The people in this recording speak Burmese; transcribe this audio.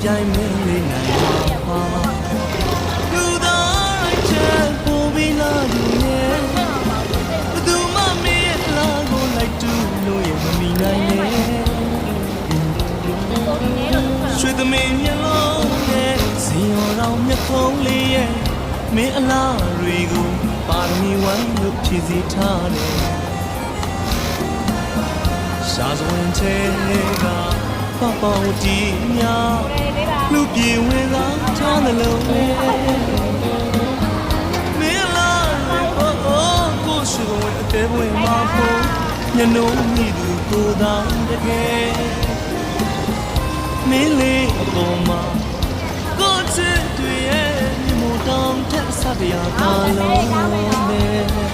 တိုင်းမင်းလေးနိုင်ပါလူသားချက်ပို့ပြီးလာလူရဲ့ဘသူမှမင်းလာကိုလိုက်တူလို့ရမမီနိုင်နဲ့ရွှေသမင်းမျက်လုံးနဲ့ဇင်ရောတော်မျက်ခုံးလေးရဲ့မင်းအလားတွေကိုပါရမီဝိုင်းလို့ဖြည့်စည်ထားတယ်ရှားစွင်ချဲကပပဝတီများလူပြေဝင်လာထားသလုံးမင်းလားကိုရှိဝင်အသေးဝင်မှာဖို့ညနှုံးမိသူကိုသာတကယ်မင်းလေးအပေါ်မှာကိုချစ်တွေရဲ့မြေမတောင်ထက်ဆက်ပြာပါလုံးနဲ့က